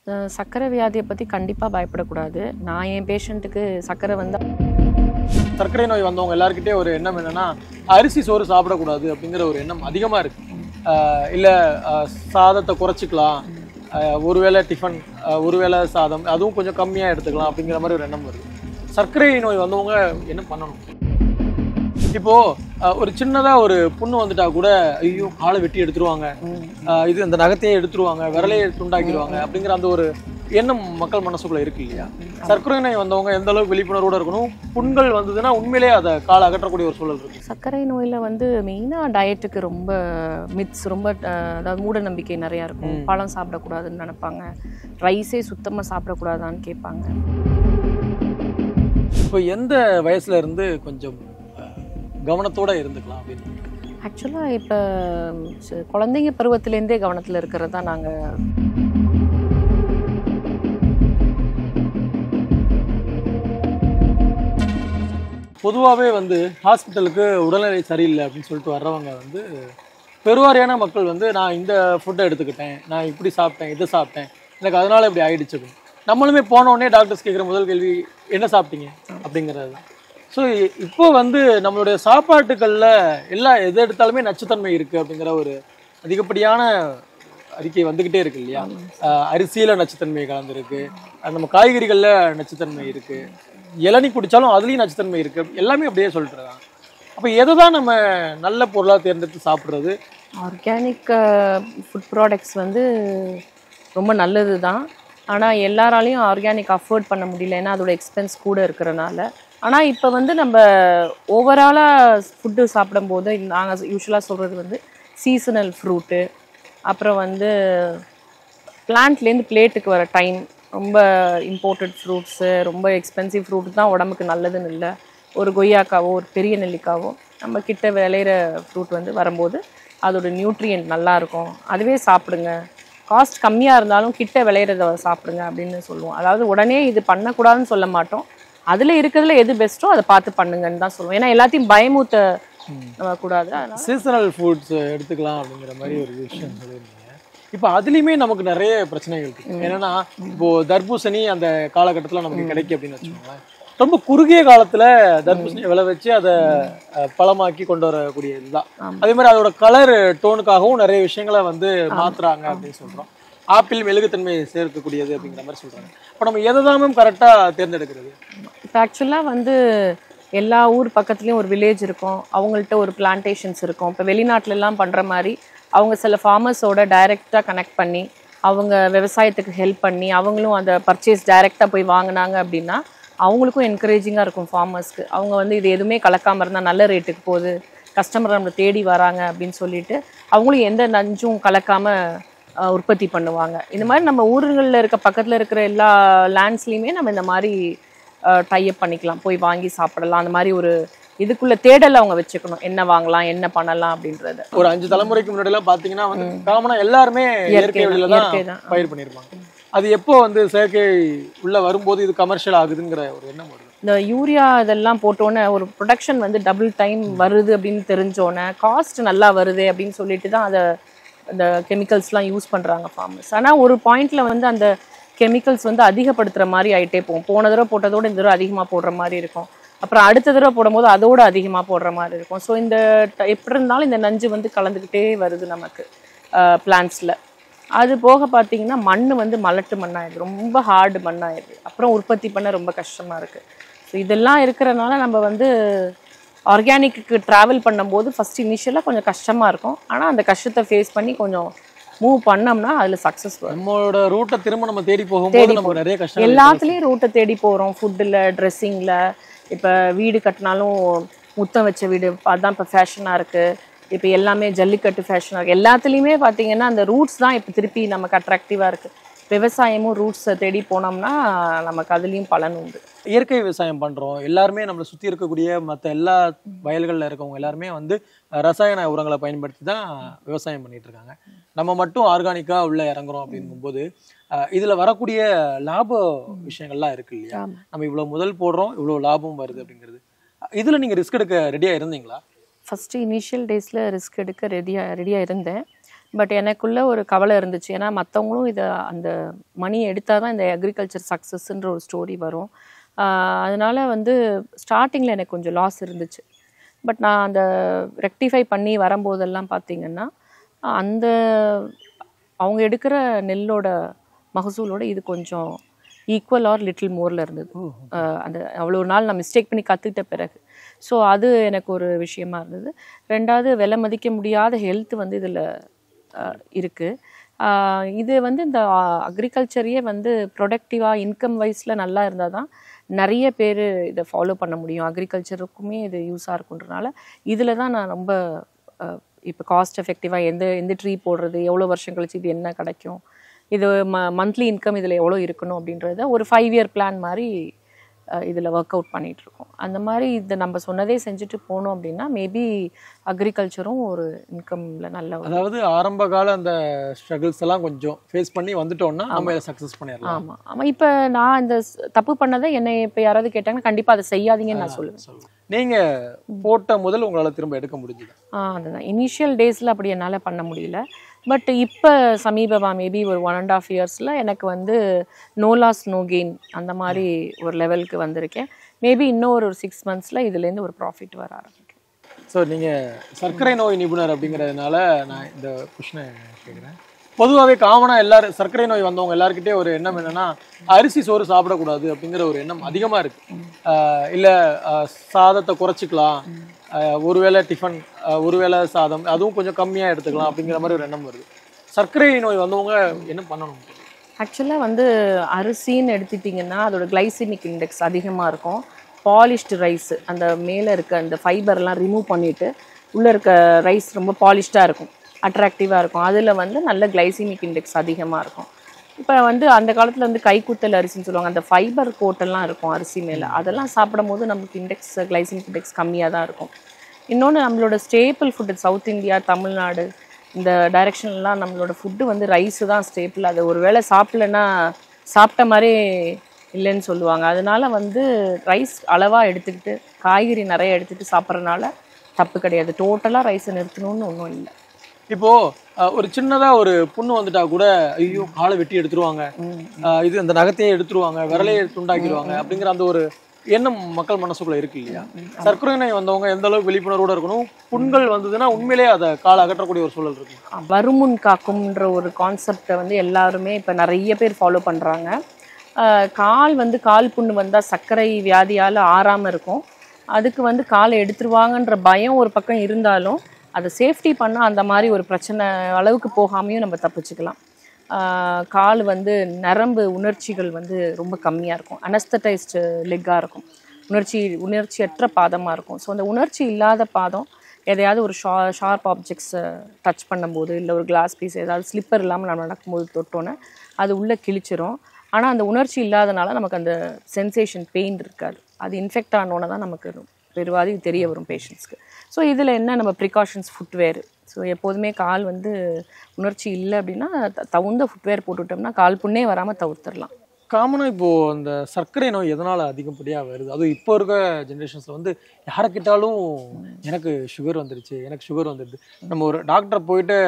சர்க்கரை வியாதியை பற்றி கண்டிப்பாக பயப்படக்கூடாது. நான் என் பேஷண்ட்டுக்கு சர்க்கரை வந்தால் சர்க்கரை நோய் வந்தவங்க எல்லாருக்கிட்டே ஒரு எண்ணம் என்னன்னா அரிசி சோறு சாப்பிடக்கூடாது அப்படிங்கிற ஒரு எண்ணம் அதிகமாக இருக்கு. இல்லை சாதத்தை குறைச்சிக்கலாம், ஒருவேளை டிஃபன், ஒருவேளை சாதம் அதுவும் கொஞ்சம் கம்மியாக எடுத்துக்கலாம் அப்படிங்கிற மாதிரி ஒரு எண்ணம் வருது. சர்க்கரை நோய் வந்தவங்க என்ன பண்ணணும்? இப்போ ஒரு சின்னதா ஒரு புண்ணு வந்துட்டா கூட ஐயோ காலை வெட்டி எடுத்துருவாங்க, இது அந்த நகத்தையே எடுத்துருவாங்க, விரலையே துண்டாக்கிடுவாங்க அப்படிங்கிற அந்த ஒரு எண்ணம் மக்கள் மனசுக்குள்ள இருக்கு இல்லையா? சர்க்கரை நோய் வந்தவங்க எந்த அளவுக்கு விழிப்புணர்வோட இருக்கணும், புண்கள் வந்ததுன்னா உண்மையிலேயே அதை காலை அகற்றக்கூடிய ஒரு சூழல் இருக்கு. சர்க்கரை நோயில் மெயினாக டயட்டுக்கு ரொம்ப மித்ஸ், ரொம்ப அதாவது மூட நம்பிக்கை நிறையா இருக்கும். பழம் சாப்பிடக்கூடாதுன்னு நினைப்பாங்க, ரைஸே சுத்தமாக சாப்பிடக்கூடாதான்னு கேட்பாங்க. இப்போ எந்த வயசுல இருந்து கொஞ்சம் கவனத்தோட இருந்துக்கலாம் அப்படின்னு? ஆக்சுவலாக இப்போ குழந்தைங்க பருவத்திலேருந்தே கவனத்தில் இருக்கிறது தான் நாங்கள். பொதுவாகவே ஹாஸ்பிட்டலுக்கு உடல்நிலை சரியில்லை அப்படின்னு சொல்லிட்டு வர்றவங்க பெருவாரியான மக்கள் நான் இந்த ஃபுட்டை எடுத்துக்கிட்டேன், நான் இப்படி சாப்பிட்டேன், இதை சாப்பிட்டேன், எனக்கு அதனால இப்படி ஆயிடுச்சு அப்படின்னு. நம்மளுமே போனோடனே டாக்டர்ஸ் கேட்குற முதல் கேள்வி என்ன சாப்பிட்டீங்க அப்படிங்கிறது தான். ஸோ இப்போ நம்மளுடைய சாப்பாட்டுகளில் எது எடுத்தாலுமே நச்சுத்தன்மை இருக்குது அப்படிங்கிற ஒரு அதிகப்படியான அறிக்கை வந்துக்கிட்டே இருக்கு இல்லையா? அரிசியில் நச்சுத்தன்மை கலந்துருக்கு, நம்ம காய்கறிகளில் நச்சுத்தன்மை இருக்குது, இளநீ குடித்தாலும் அதுலேயும் நச்சுத்தன்மை இருக்குது, எல்லாமே அப்படியே சொல்லிட்டு இருக்காங்க. அப்போ எதை தான் நம்ம நல்ல பொருளாக தேர்ந்தெடுத்து சாப்பிட்றது? ஆர்கானிக் ஃபுட் ப்ராடக்ட்ஸ் ரொம்ப நல்லது தான். ஆனால் எல்லாராலையும் ஆர்கானிக் அஃபோர்ட் பண்ண முடியல, ஏன்னா அதோட எக்ஸ்பென்ஸ் கூட இருக்கிறனால. ஆனால் இப்போ நம்ம ஓவராலாக ஃபுட்டு சாப்பிடும்போது நாங்கள் யூஸ்வலாக சொல்கிறது சீசனல் ஃப்ரூட்டு, அப்புறம் பிளான்ட்லேருந்து பிளேட்டுக்கு வர டைம், ரொம்ப இம்போர்ட்டட் ஃப்ரூட்ஸு, ரொம்ப எக்ஸ்பென்சிவ் ஃப்ரூட் தான் உடம்புக்கு நல்லதுன்னு இல்லை. ஒரு கொய்யாக்காவோ ஒரு பெரிய நெல்லிக்காவோ நம்ம கிட்ட விளையிற ஃப்ரூட் வரும்போது அதோட நியூட்ரியன்ட் நல்லாயிருக்கும், அதுவே சாப்பிடுங்க. காஸ்ட் கம்மியாக இருந்தாலும் கிட்ட விளையிறத சாப்பிடுங்க அப்படின்னு சொல்லுவோம். அதாவது உடனே இது பண்ணக்கூடாதுன்னு சொல்ல மாட்டோம், அதில் இருக்கிறதுல எது பெஸ்ட்டோ அதை பார்த்து பண்ணுங்கன்னு தான் சொல்லுவோம். ஏன்னா எல்லாத்தையும் பயமூத்த கூடாது. சீசனல் ஃப்ரூட்ஸ் எடுத்துக்கலாம் அப்படிங்கிற மாதிரி ஒரு விஷயம் சொல்லியிருந்தீங்க. இப்போ அதுலேயுமே நமக்கு நிறைய பிரச்சனைகள் இருக்கு. என்னன்னா இப்போ தர்பூசணி அந்த காலகட்டத்தில் நமக்கு கிடைக்கும் அப்படின்னு வச்சுக்கோங்களேன், ரொம்ப குறுகிய காலத்துல தர்பூசணியை விளை வச்சு அதை பழமாக்கி கொண்டு வரக்கூடிய இதுதான். அதே மாதிரி அதோட கலர் டோனுக்காகவும் நிறைய விஷயங்களை மாத்துறாங்க அப்படின்னு சொல்றோம். ஆப்பிள் மெழுகுத்தன்மை சேர்க்கக்கூடியது அப்படிங்கிற மாதிரி சொல்றாங்க. இப்போ நம்ம எதை தான் கரெக்டாக தேர்ந்தெடுக்கிறது? இப்போ ஆக்சுவலாக எல்லா ஊர் பக்கத்துலேயும் ஒரு வில்லேஜ் இருக்கும், அவங்கள்ட்ட ஒரு பிளான்டேஷன்ஸ் இருக்கும். இப்போ வெளிநாட்டிலலாம் பண்ணுற மாதிரி அவங்க சில ஃபார்மர்ஸோட டைரெக்டாக கனெக்ட் பண்ணி அவங்க விவசாயத்துக்கு ஹெல்ப் பண்ணி அவங்களும் அந்த பர்ச்சேஸ் டைரெக்டாக போய் வாங்கினாங்க அப்படின்னா அவங்களுக்கும் என்கரேஜிங்காக இருக்கும் ஃபார்மர்ஸ்க்கு. அவங்க இது எதுவுமே கலக்காமல் இருந்தால் நல்ல ரேட்டுக்கு போகுது, கஸ்டமர் நம்மளை தேடி வராங்க அப்படின்னு சொல்லிட்டு அவங்களும் எந்த நஞ்சும் கலக்காமல் உற்பத்தி பண்ணுவாங்க. இந்த மாதிரி நம்ம ஊர்களில் இருக்க பக்கத்தில் இருக்கிற எல்லா லேண்ட்ஸ்லையுமே நம்ம இந்த மாதிரி டைப் பண்ணிக்கலாம், போய் வாங்கி சாப்பிடலாம். அந்த மாதிரி ஒரு இதுக்குள்ள தேடல் அவங்க வச்சுக்கணும், என்ன வாங்கலாம் என்ன பண்ணலாம் அப்படின்றது. ஒரு 5 தலைமுறைக்கு முன்னாடி எல்லாம் பாத்தீங்கன்னா காமனா எல்லாருமே இயற்கை வழியில தான் பயிர் பண்ணிருப்பாங்க. அது எப்போ செயற்கை உள்ள வரும்போது இது கமர்ஷியல் ஆகுதுங்கிற ஒரு எண்ணம் வருது. இந்த யூரியா இதெல்லாம் போட்டோன்னே ஒரு ப்ரொடக்ஷன் டபுள் டைம் வருது அப்படின்னு தெரிஞ்சோன்னே காஸ்ட் நல்லா வருது அப்படின்னு சொல்லிட்டு தான் அதை அந்த கெமிக்கல்ஸ்லாம் யூஸ் பண்ணுறாங்க ஃபார்மர்ஸ். ஆனால் ஒரு பாயிண்டில் அந்த கெமிக்கல்ஸ் அதிகப்படுத்துகிற மாதிரி ஆகிட்டே போகும். போன தடவை போட்டதோடு இந்த தடவை அதிகமாக போடுற மாதிரி இருக்கும், அப்புறம் அடுத்த தடவை போடும்போது அதோடு அதிகமாக போடுற மாதிரி இருக்கும். ஸோ இந்த எப்படி இருந்தாலும் இந்த நஞ்சு கலந்துக்கிட்டே வருது நமக்கு பிளான்ட்ஸில். அது போக பார்த்தீங்கன்னா மண் மலட்டு மண்ணாயிடுது, ரொம்ப ஹார்டு மண்ணாயிடுது, அப்புறம் உற்பத்தி பண்ண ரொம்ப கஷ்டமாக இருக்குது. ஸோ இதெல்லாம் இருக்கிறனால நம்ம ஆர்கானிக்கு ட்ராவல் பண்ணும்போது ஃபஸ்ட் இனிஷியலாக கொஞ்சம் கஷ்டமாக இருக்கும். ஆனால் அந்த கஷ்டத்தை ஃபேஸ் பண்ணி கொஞ்சம் மூவ் பண்ணோம்னா அதில் சக்ஸஸ் வரும். நம்மளோட ரூட்டை திரும்ப நம்ம தேடி போகும்போது நமக்கு நிறைய கஷ்டம். எல்லாத்துலேயும் ரூட்டை தேடி போகிறோம், ஃபுட்டில், ட்ரெஸ்ஸிங்கில். இப்போ வீடு கட்டினாலும் முத்தம் வச்ச வீடு அதுதான் இப்போ ஃபேஷனாக இருக்குது. இப்போ எல்லாமே ஜல்லிக்கட்டு ஃபேஷனாக இருக்குது. எல்லாத்துலேயுமே பார்த்தீங்கன்னா அந்த ரூட்ஸ் தான் இப்போ திருப்பி நமக்கு அட்ராக்டிவாக இருக்குது. விவசாயமும் ரூட்ஸை தேடி போனோம்னா நமக்கு அதுலேயும் பலன் உண்டு. இயற்கை விவசாயம் பண்ணுறோம் எல்லாருமே, நம்மளை சுற்றி இருக்கக்கூடிய மற்ற எல்லா வயல்களில் இருக்கவங்க எல்லாருமே ரசாயன உரங்களை பயன்படுத்தி தான் விவசாயம் பண்ணிட்டு இருக்காங்க. நம்ம மட்டும் ஆர்கானிக்காக உள்ள இறங்குறோம் அப்படிங்கும்போது இதில் வரக்கூடிய லாப விஷயங்கள்லாம் இருக்கு இல்லையா? நம்ம இவ்வளோ முதல் போடுறோம், இவ்வளோ லாபம் வருது அப்படிங்கிறது. இதில் நீங்கள் ரிஸ்க் எடுக்க ரெடியாக இருந்தீங்களா? ஃபஸ்ட்டு இனிஷியல் டேஸில் ரிஸ்க் எடுக்க ரெடியாக இருந்தேன். பட் எனக்குள்ள ஒரு கவலை இருந்துச்சு. ஏன்னா மற்றவங்களும் இதை அந்த மணி எடுத்தால் தான் இந்த அக்ரிகல்ச்சர் சக்ஸஸ்ன்ற ஒரு ஸ்டோரி வரும். அதனால வந்து ஸ்டார்டிங்கில் எனக்கு கொஞ்சம் லாஸ் இருந்துச்சு. பட் நான் அந்த ரெக்டிஃபை பண்ணி வரும்போதெல்லாம் பார்த்தீங்கன்னா அந்த அவங்க எடுக்கிற நெல்லோட மகசூலோட இது கொஞ்சம் ஈக்குவல் ஆர் லிட்டில் மோரில் இருந்தது. அந்த அவ்வளோ நாள் நான் மிஸ்டேக் பண்ணி கற்றுக்கிட்ட பிறகு. ஸோ அது எனக்கு ஒரு விஷயமா இருந்தது. ரெண்டாவது விலை மதிக்க முடியாத ஹெல்த் வந்து இதில் இருக்குது. இது வந்து இந்த அக்ரிகல்ச்சரையே வந்து ப்ரொடக்டிவாக இன்கம் வைஸில் நல்லா இருந்தால் தான் நிறைய பேர் இதை ஃபாலோ பண்ண முடியும். அக்ரிகல்ச்சருக்குமே இது யூஸாக இருக்குன்றனால இதில் தான் நான் ரொம்ப இப்போ காஸ்ட் எஃபெக்டிவாக எந்த ட்ரீ போடுறது, எவ்வளோ வருஷம் கழிச்சு இது என்ன கிடைக்கும், இது மந்த்லி இன்கம் இதில் எவ்வளோ இருக்கணும் அப்படின்றத ஒரு 5 year பிளான் மாதிரி இதில் ஒர்க் அவுட் பண்ணிகிட்ருக்கோம். அந்த மாதிரி இதை நம்ம சொன்னதே செஞ்சுட்டு போனோம் அப்படின்னா மேபி அக்ரிகல்ச்சரும் ஒரு இன்கமில் நல்ல அதாவது ஆரம்ப கால அந்த ஸ்ட்ரகிள்ஸ் எல்லாம் கொஞ்சம் ஃபேஸ் பண்ணி வந்துட்டோம்னா நம்ம சக்ஸஸ் பண்ணிடலாம். ஆமாம். இப்போ நான் இந்த தப்பு பண்ணதை என்னை இப்போ யாராவது கேட்டாங்கன்னா கண்டிப்பாக அதை செய்யாதீங்கன்னு நான் சொல்லுவேன். நீங்கள் போட்ட முதல் உங்களால் திரும்ப எடுக்க முடிஞ்சுது? அதுதான் இனிஷியல் டேஸில் அப்படி என்னால் பண்ண முடியல. பட் இப்போ சமீபமாக மேபி ஒரு 1.5 yearsல எனக்கு வந்து நோ லாஸ் நோ கெயின் அந்த மாதிரி ஒரு லெவலுக்கு வந்திருக்கேன். மேபி இன்னும் ஒரு 6 monthsல இதுலேருந்து ஒரு ப்ராஃபிட் வர ஆரம்பிக்கும். ஸோ நீங்கள் சர்க்கரை நோய் நிபுணர் அப்படிங்கிறதுனால நான் இந்த கொஷினை கேட்குறேன். பொதுவாகவே காமனாக எல்லாரும் சர்க்கரை நோய் வந்தவங்க எல்லாருக்கிட்டே ஒரு எண்ணம் என்னன்னா அரிசி சோறு சாப்பிடக்கூடாது அப்படிங்கிற ஒரு எண்ணம் அதிகமாக இருக்குது. இல்லை சாதத்தை குறைச்சிக்கலாம், ஒருவேளை டிஃபன் ஒருவேளை சாதம் அதுவும் கொஞ்சம் கம்மியாக எடுத்துக்கலாம் அப்படிங்கிற மாதிரி ஒரு எண்ணம் வருது. சர்க்கரை நோய் வந்தவங்க என்ன பண்ணணும்? ஆக்சுவலாக வந்து அரிசின்னு எடுத்துட்டிங்கன்னா அதோட கிளைசிமிக் இண்டெக்ஸ் அதிகமாக இருக்கும். பாலிஷ்டு ரைஸ் அந்த மேலே இருக்க அந்த ஃபைபர்லாம் ரிமூவ் பண்ணிவிட்டு உள்ளே இருக்க ரைஸ் ரொம்ப பாலிஷ்டாக இருக்கும், அட்ராக்டிவாக இருக்கும். அதில் வந்து நல்ல கிளைசிமிக் இண்டெக்ஸ் அதிகமாக இருக்கும். இப்போ வந்து அந்த காலத்தில் வந்து கைக்குத்தல் அரிசின்னு சொல்லுவாங்க, அந்த ஃபைபர் கோட்டெல்லாம் இருக்கும் அரிசி மேலே. அதெல்லாம் சாப்பிடும் போது நமக்கு கிளைசிமிக் இண்டெக்ஸ் கம்மியாக தான் இருக்கும். இன்னொன்று நம்மளோட staple food south India, Tamil Nadu இந்த டைரெக்ஷன்லாம் நம்மளோட ஃபுட்டு வந்து ரைஸு தான் ஸ்டேப்பிள். அது ஒரு வேளை சாப்பிட்லன்னா சாப்பிட்ட மாதிரி இல்லைன்னு சொல்லுவாங்க. அதனால வந்து ரைஸ் அளவாக எடுத்துக்கிட்டு காய்கறி நிறைய எடுத்துகிட்டு சாப்பிட்றதுனால தப்பு கிடையாது. டோட்டலாக ரைஸை நிறுத்தணும்னு ஒன்றும் இல்லை. இப்போது ஒரு சின்னதாக ஒரு புண்ணு வந்துட்டா கூட ஐயோ காலை வெட்டி எடுத்துருவாங்க, இது அந்த நகத்தையே எடுத்துருவாங்க, விரலையே துண்டாக்கிடுவாங்க அப்படிங்கிற அந்த ஒரு எண்ணம் மக்கள் மனசுக்குள்ள இருக்கு இல்லையா? சர்க்கரை நோய் வந்தவங்க எந்த அளவுக்கு விழிப்புணர்வோட இருக்கணும், புண்கள் வந்ததுன்னா உண்மையிலே அதை காலை அகற்றக்கூடிய ஒரு சூழல் இருக்கு. வருமுன் காக்கும்ன்ற ஒரு கான்செப்டை வந்து எல்லாருமே இப்போ நிறைய பேர் ஃபாலோ பண்ணுறாங்க. கால் புண்ணு வந்தால் சர்க்கரை வியாதியால் ஆறாமல் இருக்கும். அதுக்கு வந்து காலை எடுத்துருவாங்கன்ற பயம் ஒரு பக்கம் இருந்தாலும் அதை சேஃப்டி பண்ணால் அந்த மாதிரி ஒரு பிரச்சனை அளவுக்கு போகாமையும் நம்ம தப்பிச்சுக்கலாம். கால் வந்து நரம்பு உணர்ச்சிகள் வந்து ரொம்ப கம்மியாக இருக்கும், அனஸ்தடைஸ்டு லெக்காக இருக்கும், உணர்ச்சியற்ற பாதமாக இருக்கும். ஸோ அந்த உணர்ச்சி இல்லாத பாதம் எதையாவது ஒரு ஷார்ப் ஆப்ஜெக்ட்ஸை டச் பண்ணும்போது இல்லை ஒரு கிளாஸ் பீஸ் ஏதாவது ஸ்லிப்பர் இல்லாமல் நம்ம நடக்கும்போது தொட்டோன்னே அது உள்ளே கிழிச்சிரும். ஆனால் அந்த உணர்ச்சி இல்லாதனால நமக்கு அந்த சென்சேஷன் பெயின் இருக்காது. அது இன்ஃபெக்ட் ஆனோன்னு தான் நமக்கு பெருவாதி தெரிய வரும் பேஷண்ட்ஸ்க்கு. ஸோ இதில் என்ன நம்ம ப்ரிகாஷன்ஸ் ஃபுட்வேர். ஸோ எப்போதுமே கால் வந்து உணர்ச்சி இல்லை அப்படின்னா தகுந்த ஃபுட்வேர் போட்டுவிட்டோம்னா கால் புண்ணே வராமல் தவிர்த்துடலாம். காமனாக இப்போது அந்த சர்க்கரை நோய் எதனால் அதிகப்படியாக வருது? அதுவும் இப்போ இருக்க ஜென்ரேஷன்ஸில் வந்து யாரை கேட்டாலும் எனக்கு சுகர் வந்துடுச்சு, எனக்கு சுகர் வந்துடுது. நம்ம ஒரு டாக்டரை போயிட்டு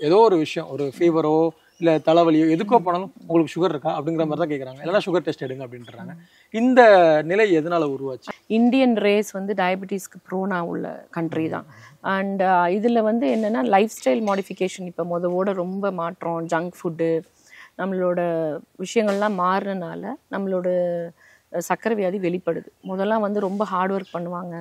ஏதோ ஒரு விஷயம், ஒரு ஃபீவரோ இல்லை தலைவலியோ எதுக்கோ போனாலும் உங்களுக்கு சுகர் இருக்கா அப்படிங்கிற மாதிரி தான் கேட்குறாங்க, இல்லைனா சுகர் டெஸ்ட் எடுங்க அப்படின்றாங்க. இந்த நிலை எதனால் உருவாச்சு? இந்தியன் ரேஸ் வந்து டயபெட்டிஸ்க்கு ப்ரோனாக உள்ள கண்ட்ரி தான். அண்ட் இதில் வந்து என்னென்னா லைஃப் ஸ்டைல் மாடிஃபிகேஷன் இப்போ முதவோட ரொம்ப மாற்றம், ஜங்க் ஃபுட்டு நம்மளோட விஷயங்கள்லாம் மாறுறதுனால நம்மளோட சர்க்கரை வியாதி வெளிப்படுது. முதல்லாம் வந்து ரொம்ப ஹார்ட் ஒர்க் பண்ணுவாங்க,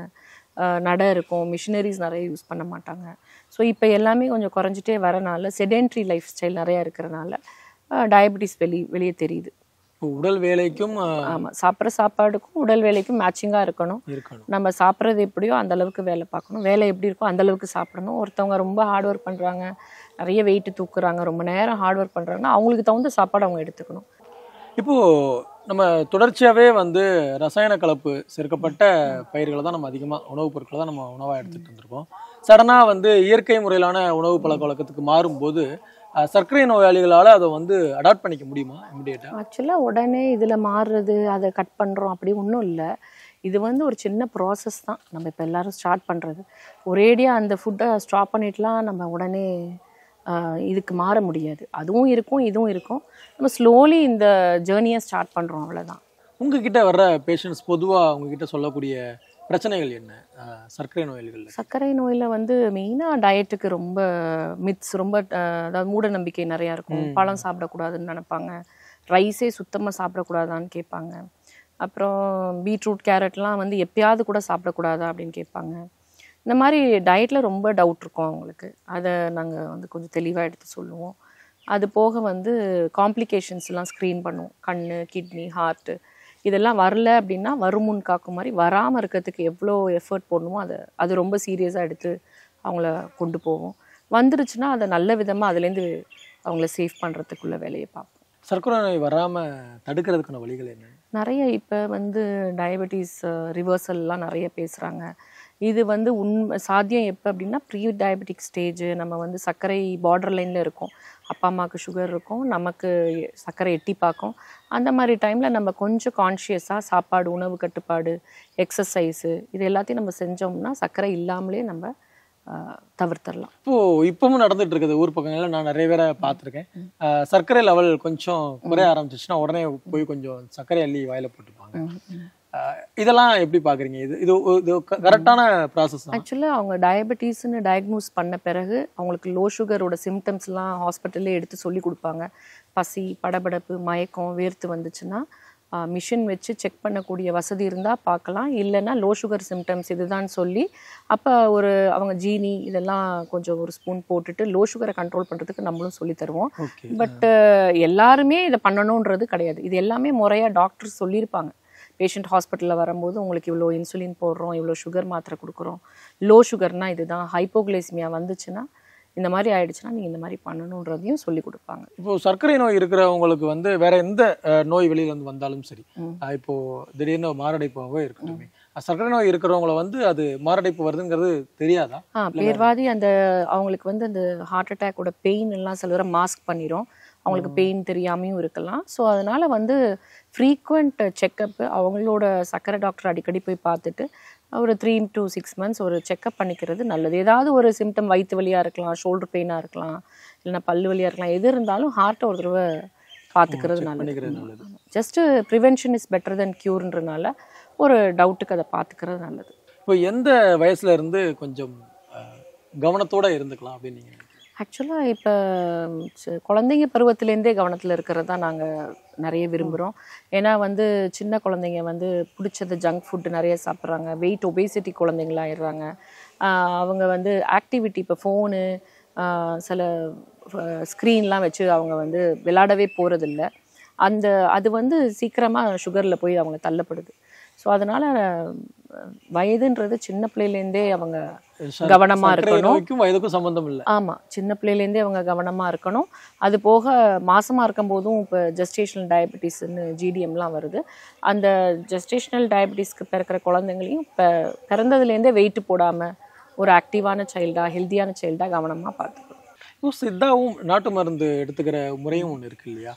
நடை இருக்கும், மிஷினரிஸ் நிறைய யூஸ் பண்ண மாட்டாங்க. ஸோ இப்போ எல்லாமே கொஞ்சம் குறைஞ்சிட்டே வரனால செடென்ட்ரி லைஃப் ஸ்டைல் நிறையா இருக்கிறனால டயபெட்டிஸ் வெளியே தெரியுது. உடல் வேலைக்கும் ஆமாம், சாப்பிட்ற சாப்பாடுக்கும் உடல் வேலைக்கும் மேட்சிங்காக இருக்கணும். நம்ம சாப்பிட்றது எப்படியோ அந்த அளவுக்கு வேலை பார்க்கணும், வேலை எப்படி இருக்கோ அந்த அளவுக்கு சாப்பிடணும். ஒருத்தவங்க ரொம்ப ஹார்ட் ஒர்க் பண்ணுறாங்க, நிறைய வெயிட்டு தூக்குறாங்க, ரொம்ப நேரம் ஹார்ட் ஒர்க் பண்ணுறாங்கன்னா அவங்களுக்கு தகுந்த சாப்பாடு அவங்க எடுத்துக்கணும். இப்போது நம்ம தொடர்ச்சியாகவே வந்து ரசாயன கலப்பு சேர்க்கப்பட்ட பயிர்களை தான் நம்ம அதிகமாக உணவுப் பொருட்களை தான் நம்ம உணவாக எடுத்துகிட்டு வந்திருக்கோம். சடனாக வந்து இயற்கை முறையிலான உணவு பழக்க வழக்கத்துக்கு மாறும்போது சர்க்கரை நோயாளிகளால் அதை வந்து அடாப்ட் பண்ணிக்க முடியுமா இமிடியேட்டாக? ஆக்சுவலாக உடனே இதில் மாறுறது, அதை கட் பண்ணுறோம் அப்படி ஒன்றும் இல்லை. இது வந்து ஒரு சின்ன ப்ராசஸ் தான். நம்ம இப்போ எல்லோரும் ஸ்டார்ட் பண்ணுறது ஒரேடியாக அந்த ஃபுட்டை ஸ்டாப் பண்ணிட்டுலாம் நம்ம உடனே இதுக்கு மாற முடியாது. அதுவும் இருக்கும், இதுவும் இருக்கும். நம்ம ஸ்லோலி இந்த ஜேர்னியை ஸ்டார்ட் பண்ணுறோம், அவ்வளோதான். உங்ககிட்ட வர்ற பேஷண்ட்ஸ் பொதுவாக உங்ககிட்ட சொல்லக்கூடிய பிரச்சனைகள் என்ன சர்க்கரை நோய்கள்? சர்க்கரை நோயில் வந்து மெயினாக டயட்டுக்கு ரொம்ப மித்ஸ், ரொம்ப அதாவது மூட நம்பிக்கை நிறையா இருக்கும். பழம் சாப்பிடக்கூடாதுன்னு நினைப்பாங்க, ரைஸே சுத்தமாக சாப்பிடக்கூடாதான்னு கேட்பாங்க. அப்புறம் பீட்ரூட் கேரட்லாம் வந்து எப்பயாவது கூட சாப்பிடக்கூடாதா அப்படின்னு கேட்பாங்க. இந்த மாதிரி டயட்டில் ரொம்ப டவுட் இருக்கும் அவங்களுக்கு. அதை நாங்கள் வந்து கொஞ்சம் தெளிவாக எடுத்து சொல்லுவோம். அது போக வந்து காம்ப்ளிகேஷன்ஸ்லாம் ஸ்க்ரீன் பண்ணுவோம். கண், கிட்னி, ஹார்ட்டு இதெல்லாம் வரல அப்படின்னா வருமுன் காக்கும் மாதிரி வராமல் இருக்கிறதுக்கு எவ்வளோ எஃபர்ட் போடணுமோ அது ரொம்ப சீரியஸாக எடுத்து அவங்கள கொண்டு போவோம். வந்துருச்சுன்னா அதை நல்ல விதமாக அதுலேருந்து அவங்கள சேஃப் பண்ணுறதுக்குள்ள வேலையை பார்ப்போம். சர்க்கரை நோய் வராமல் தடுக்கிறதுக்கான வழிகள் என்ன? நிறைய இப்போ வந்து டயபெட்டிஸ் ரிவர்சல்லாம் நிறைய பேசுகிறாங்க. இது வந்து சாத்தியம் எப்போ அப்படின்னா ப்ரீ டயபெட்டிக் ஸ்டேஜ், நம்ம வந்து சர்க்கரை பார்டர் லைனில் இருக்கும், அப்பா அம்மாவுக்கு சுகர் இருக்கும், நமக்கு சர்க்கரை எட்டி பார்க்கும். அந்த மாதிரி டைமில் நம்ம கொஞ்சம் கான்ஷியஸாக சாப்பாடு, உணவு கட்டுப்பாடு, எக்ஸசைஸு இது எல்லாத்தையும் நம்ம செஞ்சோம்னா சர்க்கரை இல்லாமலே நம்ம தவிர்த்தரலாம். இப்பவும் நடந்துட்டு இருக்குது ஊர் பக்கங்கள்ல. நான் நிறைய பேரை பார்த்துருக்கேன். சர்க்கரை லெவல் கொஞ்சம் குறைய ஆரம்பிச்சிச்சுன்னா உடனே போய் கொஞ்சம் சர்க்கரை அள்ளி வாயில போட்டுப்பாங்க. இதெல்லாம் எப்படி பாக்குறீங்க? இது கரெக்டான ப்ராசஸ்? ஆக்சுவலாக அவங்க டயபெட்டிஸ்ன்னு டயக்னோஸ் பண்ண பிறகு அவங்களுக்கு லோ சுகரோட சிம்டம்ஸ்லாம் ஹாஸ்பிட்டல்லே எடுத்து சொல்லி கொடுப்பாங்க. பசி, படபடப்பு, மயக்கம், வேர்த்து வந்துச்சுன்னா மிஷின் வச்சு செக் பண்ணக்கூடிய வசதி இருந்தால் பார்க்கலாம். இல்லைன்னா லோ சுகர் சிம்டம்ஸ் இதுதான் சொல்லி அப்போ அவங்க ஜீனி இதெல்லாம் கொஞ்சம் ஒரு ஸ்பூன் போட்டுட்டு லோ சுகரை கண்ட்ரோல் பண்ணுறதுக்கு நம்மளும் சொல்லி தருவோம். பட் எல்லாருமே இதை பண்ணணுன்றது கிடையாது. இது எல்லாமே முறையாக டாக்டர் சொல்லியிருப்பாங்க. பேஷண்ட் ஹாஸ்பிட்டலில் வரும்போது உங்களுக்கு இவ்வளோ இன்சுலின் போடுறோம், இவ்வளோ சுகர் மாத்திரை கொடுக்குறோம், லோ சுகர்னால் இதுதான், ஹைப்போகிளைசிமியா வந்துச்சுன்னா இந்த மாதிரி ஆயிடுச்சுன்னா நீங்கள் இந்த மாதிரி பண்ணணுன்றதையும் சொல்லி கொடுப்பாங்க. இப்போ சர்க்கரை நோய் இருக்கிறவங்களுக்கு வந்து வேற எந்த நோய் வெளியில வந்தாலும் சரி, இப்போ திடீர்னு மாரடைப்பாகவே இருக்கட்டும், சர்க்கரை நோய் இருக்கிறவங்களை வந்து அது மாரடைப்பு வருதுங்கிறது தெரியாதா? பேர்வாதி அவங்களுக்கு வந்து அந்த ஹார்ட் அட்டாக்கோட பெயின் எல்லாம் சில தடவை மாஸ்க் பண்ணிடும். அவங்களுக்கு பெயின் தெரியாமையும் இருக்கலாம். ஸோ அதனால வந்து ஃப்ரீக்வெண்ட் செக்கப்பு, அவங்களோட சர்க்கரை டாக்டர் அடிக்கடி போய் பார்த்துட்டு ஒரு 3 to 6 months ஒரு செக்கப் பண்ணிக்கிறது நல்லது. ஏதாவது ஒரு சிம்டம், வயிற்று வலியாக இருக்கலாம், ஷோல்டர் பெயினாக இருக்கலாம், இல்லைன்னா பல்லு வலியாக இருக்கலாம், எது இருந்தாலும் ஹார்ட்டை ஒரு தடவை பார்த்துக்கிறது நல்லது. ஜஸ்ட் ப்ரிவென்ஷன் இஸ் பெட்டர் தென் க்யூர்ன்றனால ஒரு டவுட்டுக்கு அதை பார்த்துக்கிறது நல்லது. இப்போ எந்த வயசுல இருந்து கொஞ்சம் கவனத்தோட இருந்துக்கலாம் அப்படின்னு நீங்கள்? ஆக்சுவலாக இப்போ குழந்தைங்க பருவத்திலேருந்தே கவனத்தில் இருக்கிறது தான் நாங்கள் நிறைய விரும்புகிறோம். ஏன்னா வந்து சின்ன குழந்தைங்க வந்து பிடிச்சது ஜங்க் ஃபுட்டு நிறைய சாப்பிட்றாங்க, வெயிட் ஒபேசிட்டி குழந்தைங்களாகிடுறாங்க. அவங்க வந்து ஆக்டிவிட்டி, இப்போ ஃபோனு, சில ஸ்க்ரீன்லாம் வச்சு அவங்க வந்து விளையாடவே போகிறதில்ல. அது வந்து சீக்கிரமாக சுகரில் போய் அவங்க தள்ளப்படுது. ஸோ அதனால் வயதுன்றது சின்ன பிள்ளையிலேருந்தே அவங்க கவனமாக இருக்கணும். வயதுக்கும் சம்மந்தம் இல்லை. ஆமாம், சின்ன பிள்ளையிலேருந்தே அவங்க கவனமாக இருக்கணும். அது போக மாசமாக இருக்கும் போதும் இப்போ ஜெஸ்டேஷனல் டயபெட்டிஸ்ன்னு ஜிடிஎம்லாம் வருது. அந்த ஜெஸ்டேஷனல் டயபெட்டிஸ்க்கு பிறக்கிற குழந்தைங்களையும் இப்போ பிறந்ததுலேருந்தே வெயிட் போடாமல் ஒரு ஆக்டிவான சைல்டாக, ஹெல்த்தியான சைல்டாக கவனமாக பார்த்துக்கணும். சித்தாவும் நாட்டு மருந்து எடுத்துக்கிற முறையும் ஒன்று இருக்கு இல்லையா?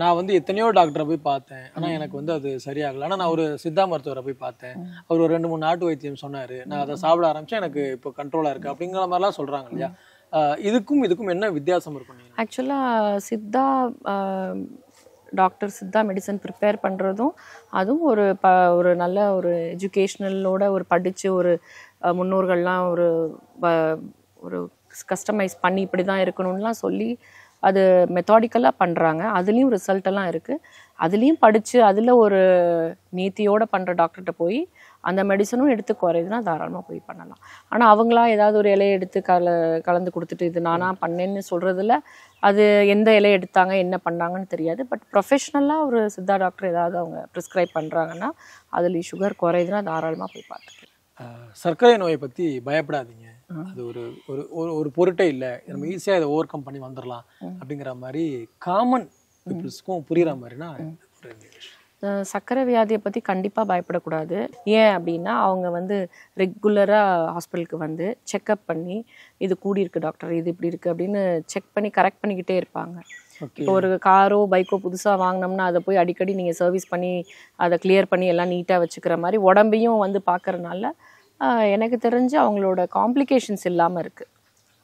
நான் வந்து எத்தனையோ டாக்டரை போய் பார்த்தேன், ஆனால் எனக்கு வந்து அது சரியாகல. ஆனால் நான் ஒரு சித்தா மருத்துவரை போய் பார்த்தேன், அவர் ஒரு 2-3 நாட்டு வைத்தியம் சொன்னார், நான் அதை சாப்பிட ஆரம்பித்தேன், எனக்கு இப்போ கண்ட்ரோலாக இருக்குது அப்படிங்கிற மாதிரிலாம் சொல்கிறாங்க இல்லையா? இதுக்கும் என்ன வித்தியாசம் இருக்கும்? ஆக்சுவலாக Siddha doctor Siddha medicine prepare பண்ணுறதும் அதுவும் ஒரு நல்ல ஒரு எஜுகேஷ்னலோட ஒரு படித்து ஒரு முன்னோர்கள்லாம் ஒரு கஸ்டமைஸ் பண்ணி இப்படி தான் இருக்கணும்லாம் சொல்லி அது மெத்தாடிக்கலாக பண்ணுறாங்க. அதுலேயும் ரிசல்ட்டெல்லாம் இருக்குது. அதுலேயும் படித்து அதில் ஒரு நீத்தியோடு பண்ணுற டாக்டர்கிட்ட போய் அந்த மெடிசனும் எடுத்து குறையுதுன்னா தாராளமாக போய் பண்ணலாம். ஆனால் அவங்களா ஏதாவது ஒரு இலையை எடுத்து கலந்து கொடுத்துட்டு இது நானாக பண்ணேன்னு சொல்கிறதுல அது எந்த இலையை எடுத்தாங்க, என்ன பண்ணாங்கன்னு தெரியாது. பட் ப்ரொஃபஷ்னலாக ஒரு சித்தா டாக்டர் ஏதாவது அவங்க ப்ரிஸ்கிரைப் பண்ணுறாங்கன்னா அதில் சுகர் குறையுதுன்னா தாராளமாக போய் பார்த்துக்கலாம். சர்க்கரை நோயை பற்றி பயப்படாதீங்க, அது ஒரு பொருட்டே இல்லை, நம்ம ஈஸியாக இதை ஓவர் கம் பண்ணி வந்துடலாம் அப்படிங்கிற மாதிரி காமன் பீப்புள்ஸ்க்கும் புரிகிற மாதிரினா சர்க்கரை வியாதியை பற்றி கண்டிப்பாக பயப்படக்கூடாது. ஏன் அப்படின்னா அவங்க வந்து ரெகுலராக ஹாஸ்பிட்டலுக்கு வந்து செக்கப் பண்ணி இது கூடியிருக்கு டாக்டர், இது இப்படி இருக்குது அப்படின்னு செக் பண்ணி கரெக்ட் பண்ணிக்கிட்டே இருப்பாங்க. இப்போ ஒரு காரோ பைக்கோ புதுசாக வாங்கினோம்னா அதை போய் அடிக்கடி நீங்கள் சர்வீஸ் பண்ணி அதை கிளியர் பண்ணி எல்லாம் நீட்டாக வச்சுக்கிற மாதிரி உடம்பையும் வந்து பார்க்குறனால எனக்கு தெரிஞ்சு அவங்களோட காம்ப்ளிகேஷன்ஸ் இல்லாமல் இருக்குது.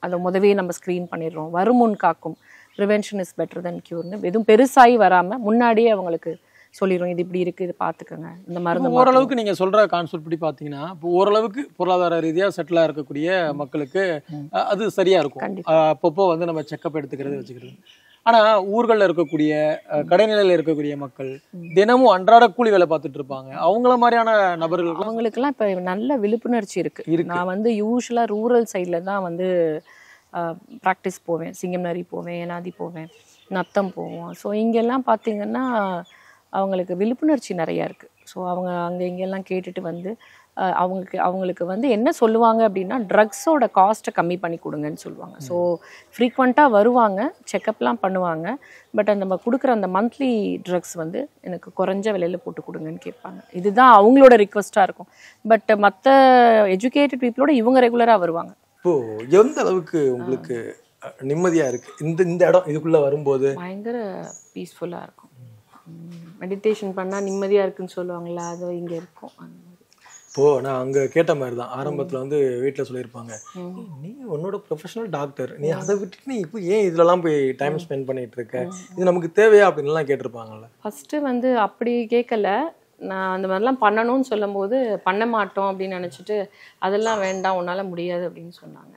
அதை முதவே நம்ம ஸ்க்ரீன் பண்ணிடுறோம். வருமுன் காக்கும், ப்ரிவென்ஷன் இஸ் பெட்டர் தென் க்யூர்னு எதுவும் பெருசாகி வராமல் முன்னாடியே அவங்களுக்கு சொல்லிடுவோம், இது இப்படி இருக்குது, இது பார்த்துக்கோங்க, இந்த மருந்து. ஓரளவுக்கு நீங்கள் சொல்கிற கான்செப்ட் படி பார்த்தீங்கன்னா இப்போ ஓரளவுக்கு பொருளாதார ரீதியாக செட்டிலாக இருக்கக்கூடிய மக்களுக்கு அது சரியாக இருக்கும். அப்பப்போ வந்து நம்ம செக்கப் எடுத்துக்கிறது வச்சுக்கிறது. ஆனால் ஊர்களில் இருக்கக்கூடிய கடைநிலையில் இருக்கக்கூடிய மக்கள் தினமும் அன்றாட கூலி வேலை பார்த்துட்டு இருப்பாங்க. அவங்கள மாதிரியான நபர்கள் அவங்களுக்கெல்லாம் இப்போ நல்ல விழிப்புணர்ச்சி இருக்குது. நான் வந்து யூஸ்வலாக ரூரல் சைடில் தான் வந்து ப்ராக்டிஸ் போவேன். சிங்கம்நரி போவேன், ஏனாதி போவேன், நத்தம் போவோம். ஸோ இங்கெல்லாம் பார்த்திங்கன்னா அவங்களுக்கு விழிப்புணர்ச்சி நிறையா இருக்குது. ஸோ அவங்க அங்கே இங்கெல்லாம் கேட்டுட்டு வந்து அவங்களுக்கு வந்து என்ன சொல்லுவாங்க அப்படின்னா ட்ரக்ஸோட காஸ்ட்டை கம்மி பண்ணி கொடுங்கன்னு சொல்லுவாங்க. ஸோ ஃப்ரீக்வெண்ட்டாக வருவாங்க, செக்கப்லாம் பண்ணுவாங்க. பட் நம்ம கொடுக்குற அந்த மந்த்லி ட்ரக்ஸ் வந்து எனக்கு குறைஞ்ச விலையில் போட்டு கொடுங்கன்னு கேட்பாங்க. இதுதான் அவங்களோட ரிக்வெஸ்ட்டாக இருக்கும். பட் மற்ற எஜுகேட்டட் பீப்புளோட இவங்க ரெகுலராக வருவாங்க. இப்போது எந்த அளவுக்கு உங்களுக்கு நிம்மதியாக இருக்குது இந்த இடம் இதுக்குள்ளே வரும்போது? பயங்கர பீஸ்ஃபுல்லாக இருக்கும். மெடிடேஷன் பண்ணால் நிம்மதியாக இருக்குன்னு சொல்லுவாங்களா, அது இங்கே இருக்கும். அந்த மாதிரி இப்போது நான் அங்கே கேட்ட மாதிரி தான் ஆரம்பத்தில் வந்து வீட்டில் சொல்லியிருப்பாங்க, நீ உன்னோட ப்ரொஃபஷனல் டாக்டர், நீ அதை விட்டுட்டு நீ இப்போ ஏன் இதிலலாம் போய் டைம் ஸ்பெண்ட் பண்ணிகிட்டு இருக்க, இது நமக்கு தேவையா அப்படின்லாம் கேட்டிருப்பாங்கல்ல. ஃபஸ்ட்டு வந்து அப்படி கேட்கல. நான் அந்த மாதிரிலாம் பண்ணணும்னு சொல்லும் போது பண்ண மாட்டோம் அப்படின்னு நினச்சிட்டு அதெல்லாம் வேண்டாம், உன்னால் முடியாது அப்படின்னு சொன்னாங்க.